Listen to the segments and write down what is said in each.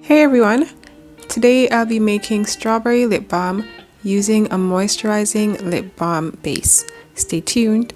Hey everyone! Today I'll be making strawberry lip balm using a moisturizing lip balm base. Stay tuned!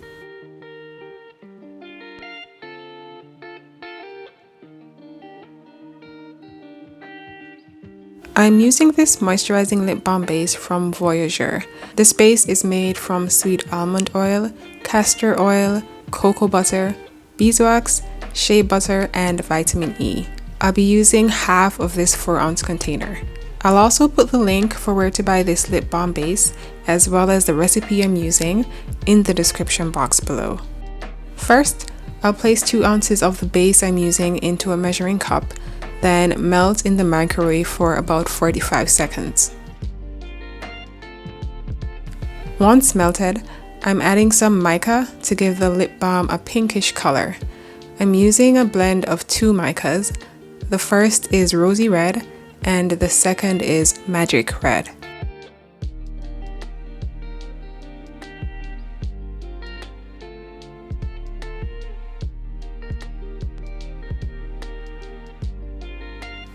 I'm using this moisturizing lip balm base from Voyageur. This base is made from sweet almond oil, castor oil, cocoa butter, beeswax, shea butter, and vitamin E. I'll be using half of this 4-ounce container. I'll also put the link for where to buy this lip balm base, as well as the recipe I'm using, in the description box below. First, I'll place 2 ounces of the base I'm using into a measuring cup, then melt in the microwave for about 45 seconds. Once melted, I'm adding some mica to give the lip balm a pinkish color. I'm using a blend of 2 micas. The first is Rosy Red and the second is Magic Red.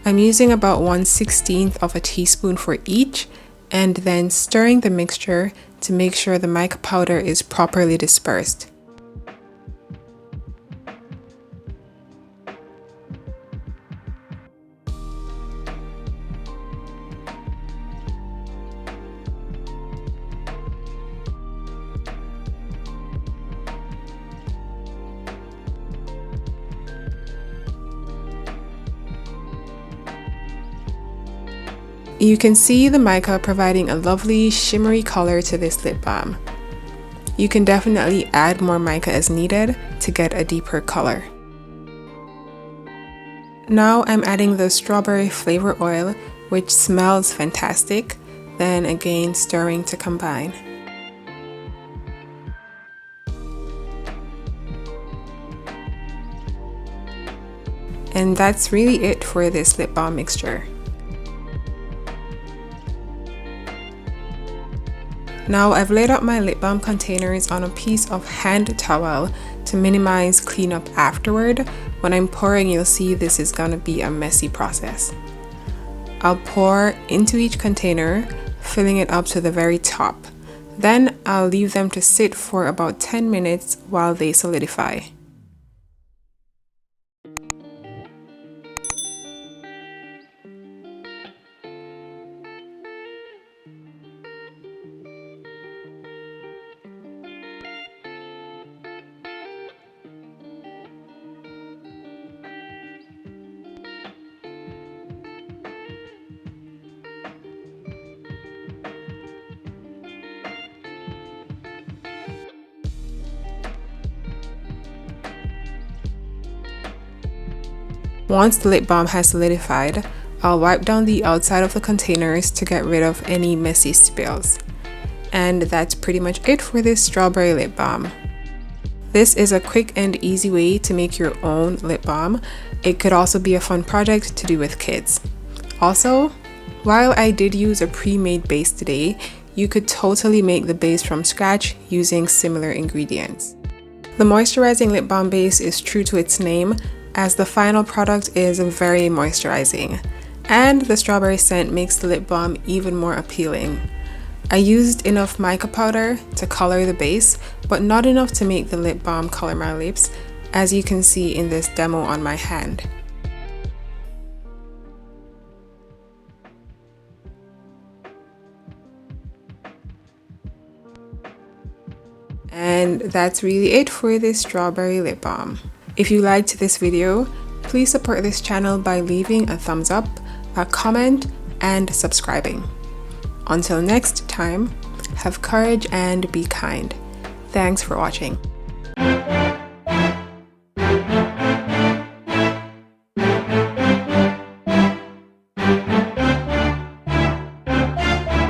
I'm using about 1/16 of a teaspoon for each and then stirring the mixture to make sure the mica powder is properly dispersed. You can see the mica providing a lovely shimmery color to this lip balm. You can definitely add more mica as needed to get a deeper color. Now I'm adding the strawberry flavor oil, which smells fantastic, then again stirring to combine. And that's really it for this lip balm mixture. Now I've laid out my lip balm containers on a piece of hand towel to minimize cleanup afterward. When I'm pouring, you'll see this is gonna be a messy process. I'll pour into each container, filling it up to the very top. Then I'll leave them to sit for about 10 minutes while they solidify. Once the lip balm has solidified, I'll wipe down the outside of the containers to get rid of any messy spills. And that's pretty much it for this strawberry lip balm. This is a quick and easy way to make your own lip balm. It could also be a fun project to do with kids. Also, while I did use a pre-made base today, you could totally make the base from scratch using similar ingredients. The moisturizing lip balm base is true to its name, as the final product is very moisturizing, and the strawberry scent makes the lip balm even more appealing. I used enough mica powder to color the base, but not enough to make the lip balm color my lips, as you can see in this demo on my hand. And that's really it for this strawberry lip balm. If you liked this video, please support this channel by leaving a thumbs up, a comment, and subscribing. Until next time, have courage and be kind. Thanks for watching.